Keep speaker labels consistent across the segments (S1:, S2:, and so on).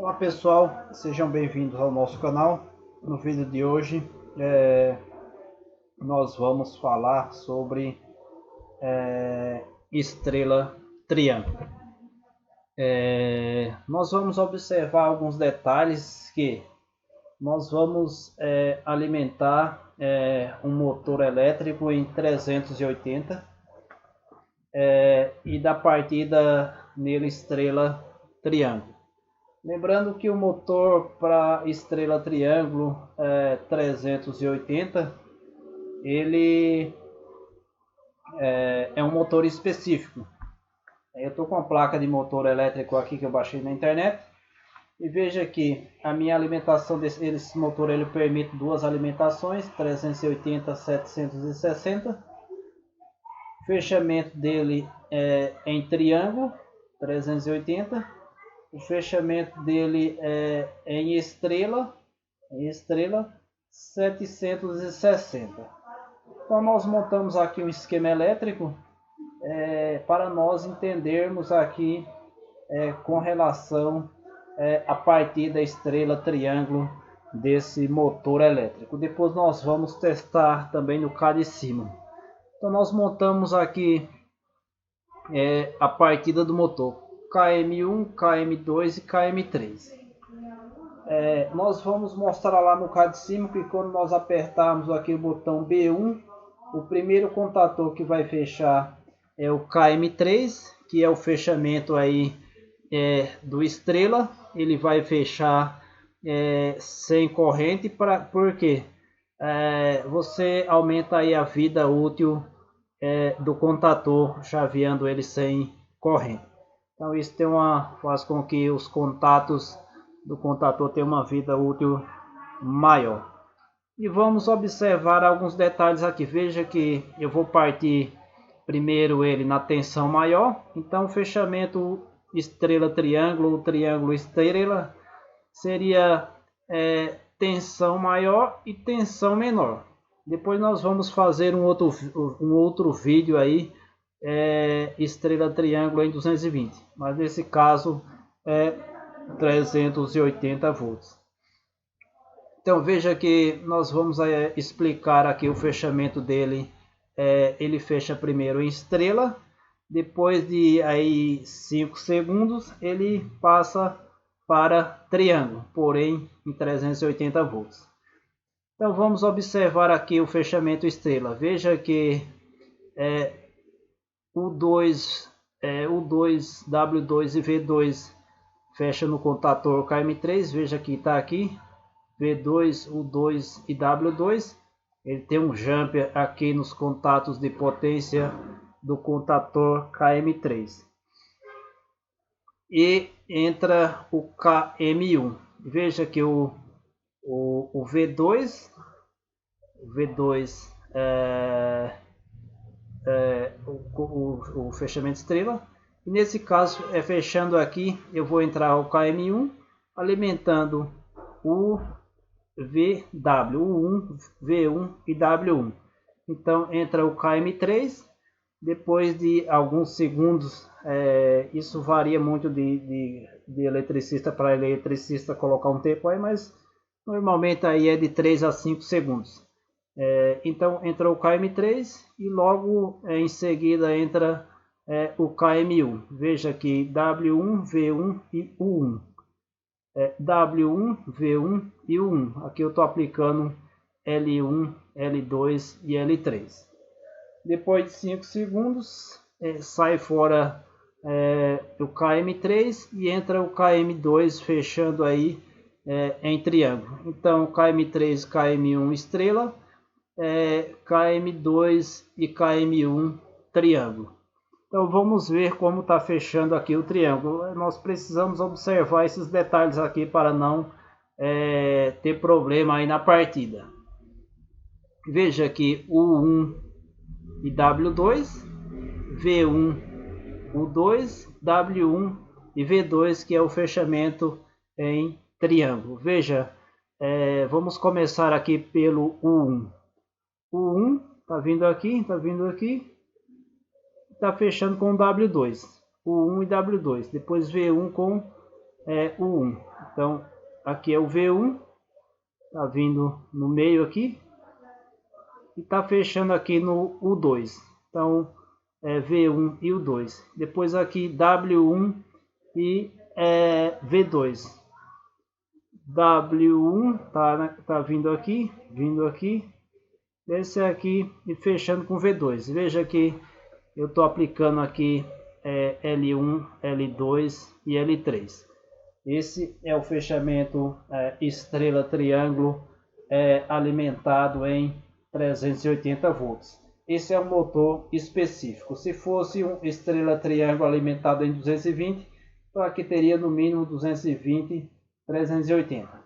S1: Olá pessoal, sejam bem-vindos ao nosso canal. No vídeo de hoje nós vamos falar sobre estrela triângulo. Nós vamos observar alguns detalhes que nós vamos alimentar um motor elétrico em 380 e dar partida nele estrela triângulo. Lembrando que o motor para estrela triângulo 380 ele é um motor específico. Eu estou com a placa de motor elétrico aqui que eu baixei na internet e veja que a minha alimentação desse motor ele permite duas alimentações, 380 760. O fechamento dele é em triângulo 380. O fechamento dele é em estrela 760. Então nós montamos aqui um esquema elétrico para nós entendermos aqui com relação a partir da estrela triângulo desse motor elétrico. Depois nós vamos testar também no cá de cima. Então nós montamos aqui a partida do motor KM1, KM2 e KM3. Nós vamos mostrar lá no cá de cima que quando nós apertarmos aqui o botão B1, o primeiro contator que vai fechar é o KM3, que é o fechamento aí do estrela. Ele vai fechar sem corrente, porque você aumenta aí a vida útil do contator, chaveando ele sem corrente. Então isso faz com que os contatos do contator tenham uma vida útil maior. E vamos observar alguns detalhes aqui. Veja que eu vou partir primeiro ele na tensão maior. Então o fechamento estrela triângulo, triângulo estrela seria tensão maior e tensão menor. Depois nós vamos fazer um outro vídeo aí estrela triângulo em 220, mas nesse caso é 380 volts. Então veja que nós vamos explicar aqui o fechamento dele. Ele fecha primeiro em estrela, depois de aí 5 segundos ele passa para triângulo, porém em 380 volts. Então vamos observar aqui o fechamento estrela. Veja que U2, W2 e V2 fecha no contator KM3. Veja que está aqui V2, U2 e W2. Ele tem um jumper aqui nos contatos de potência do contator KM3. E entra o KM1. Veja que o V2 o fechamento estrela. E nesse caso, fechando aqui, eu vou entrar o KM1 alimentando o VW, U1, V1 e W1. Então entra o KM3. Depois de alguns segundos, isso varia muito de eletricista para eletricista colocar um tempo aí, mas normalmente aí é de 3 a 5 segundos. Então entra o KM3 e logo em seguida entra o KM1. Veja que W1, V1 e U1. W1, V1 e U1. Aqui eu estou aplicando L1, L2 e L3. Depois de 5 segundos sai fora o KM3 e entra o KM2 fechando aí em triângulo. Então KM3, KM1 estrela, KM2 e KM1 triângulo. Então vamos ver como está fechando aqui o triângulo. Nós precisamos observar esses detalhes aqui para não ter problema aí na partida. Veja aqui U1 e W2, V1, U2, W1 e V2, que é o fechamento em triângulo. Veja, vamos começar aqui pelo U1. U1 está vindo aqui, está fechando com o W2, U1 e W2. Depois V1 com U1. Então aqui é o V1, tá vindo no meio aqui e tá fechando aqui no U2. Então é V1 e U2. Depois aqui W1 e V2. W1 tá vindo aqui, esse aqui e fechando com V2. Veja que eu estou aplicando aqui L1, L2 e L3. Esse é o fechamento estrela triângulo alimentado em 380 volts. Esse é um motor específico. Se fosse um estrela triângulo alimentado em 220, então aqui teria no mínimo 220, 380.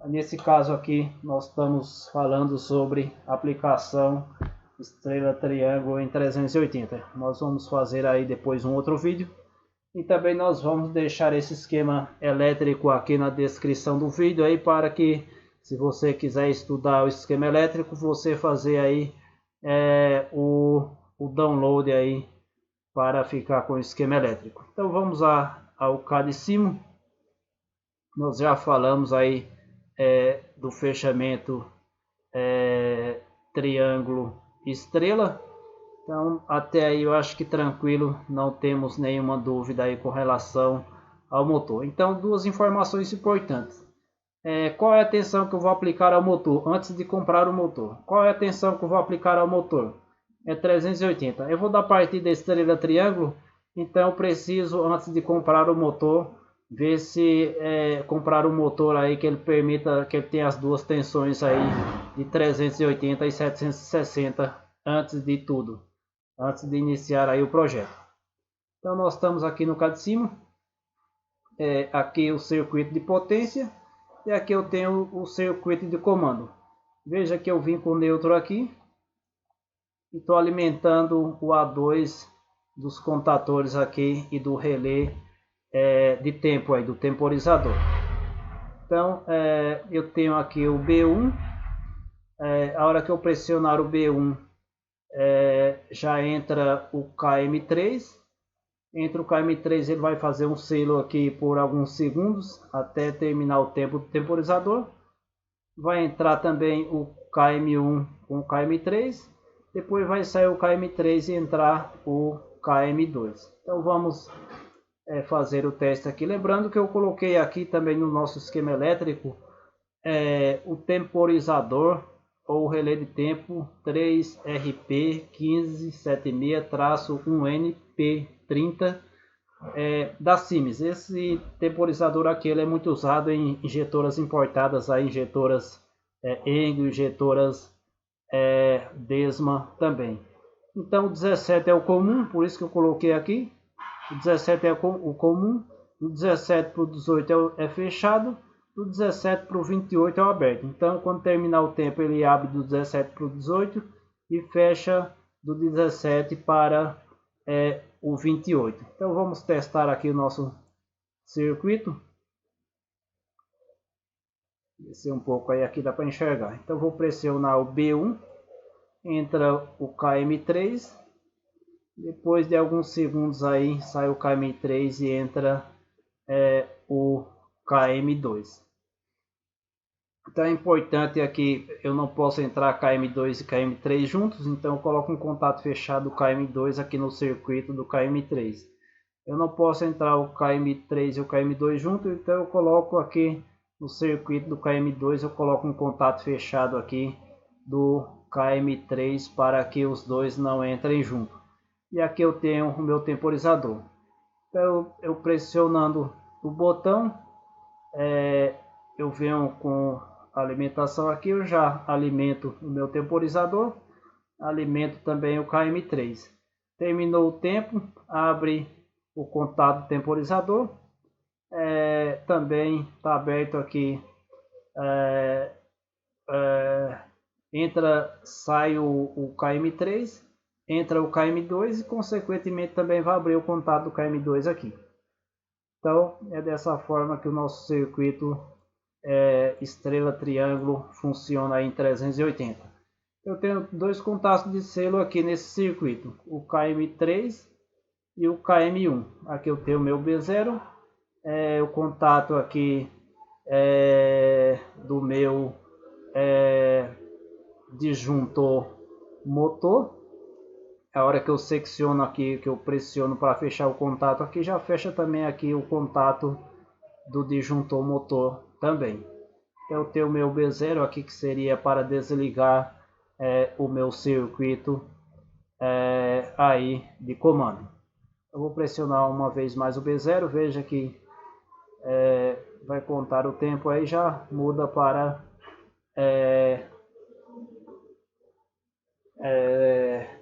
S1: Nesse caso aqui nós estamos falando sobre aplicação estrela triângulo em 380. Nós vamos fazer aí depois um outro vídeo. E também nós vamos deixar esse esquema elétrico aqui na descrição do vídeo aí para que, se você quiser estudar o esquema elétrico, você fazer aí o download aí para ficar com o esquema elétrico. Então vamos ao cadecimo. Nós já falamos aí do fechamento triângulo estrela. Então até aí eu acho que tranquilo, não temos nenhuma dúvida aí com relação ao motor. Então duas informações importantes. Qual é a tensão que eu vou aplicar ao motor antes de comprar o motor? Qual é a tensão que eu vou aplicar ao motor? É 380. Eu vou dar partida da estrela triângulo, então eu preciso, antes de comprar o motor, ver se comprar um motor aí que ele permita, que ele tenha as duas tensões aí de 380 e 760 antes de tudo, antes de iniciar aí o projeto. Então nós estamos aqui no cadecimo, aqui o circuito de potência e aqui eu tenho o circuito de comando. Veja que eu vim com o neutro aqui e estou alimentando o A2 dos contadores aqui e do relé de tempo aí, do temporizador. Então eu tenho aqui o B1, a hora que eu pressionar o B1 já entra o KM3, entre o KM3 ele vai fazer um selo aqui por alguns segundos até terminar o tempo do temporizador. Vai entrar também o KM1 com o KM3, depois vai sair o KM3 e entrar o KM2. Então vamos fazer o teste aqui. Lembrando que eu coloquei aqui também no nosso esquema elétrico o temporizador ou relé de tempo 3RP1576-1NP30 da Siemens. Esse temporizador aqui ele é muito usado em injetoras importadas, aí, injetoras Engel, injetoras Desma também. Então o 17 é o comum, por isso que eu coloquei aqui. O 17 é o comum, o 17 para o 18 é fechado, do 17 para o 28 é o aberto. Então quando terminar o tempo ele abre do 17 para o 18 e fecha do 17 para o 28. Então vamos testar aqui o nosso circuito. Descer um pouco aí, aqui dá para enxergar. Então vou pressionar o B1, entra o KM3, depois de alguns segundos aí sai o KM3 e entra o KM2. Então é importante aqui, eu não posso entrar KM2 e KM3 juntos, então eu coloco um contato fechado do KM2 aqui no circuito do KM3. Eu não posso entrar o KM3 e o KM2 juntos, então eu coloco aqui no circuito do KM2, eu coloco um contato fechado aqui do KM3 para que os dois não entrem juntos. E aqui eu tenho o meu temporizador. Então eu pressionando o botão, eu venho com a alimentação aqui, eu já alimento o meu temporizador, alimento também o KM3. Terminou o tempo, abre o contato do temporizador, também está aberto aqui, sai o KM3, entra o KM2 e consequentemente também vai abrir o contato do KM2 aqui. Então é dessa forma que o nosso circuito estrela triângulo funciona em 380. Eu tenho dois contatos de selo aqui nesse circuito, o KM3 e o KM1. Aqui eu tenho o meu B0, o contato aqui do meu disjuntor motor. A hora que eu secciono aqui, que eu pressiono para fechar o contato aqui, já fecha também aqui o contato do disjuntor motor também. Eu tenho o meu B0 aqui, que seria para desligar o meu circuito aí de comando. Eu vou pressionar uma vez mais o B0, veja que vai contar o tempo aí, já muda para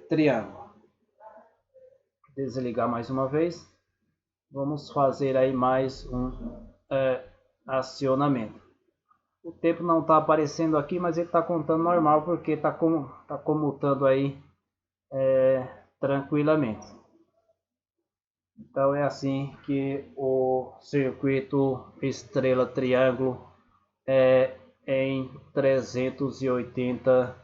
S1: triângulo. Desligar mais uma vez. Vamos fazer aí mais um acionamento. O tempo não está aparecendo aqui, mas ele está contando normal, porque está comutando aí tranquilamente. Então é assim que o circuito estrela triângulo em 380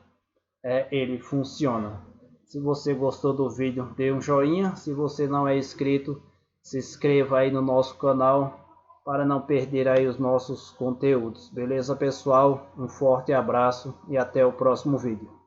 S1: ele funciona. Se você gostou do vídeo, dê um joinha. Se você não é inscrito, se inscreva aí no nosso canal para não perder aí os nossos conteúdos. Beleza, pessoal? Um forte abraço e até o próximo vídeo.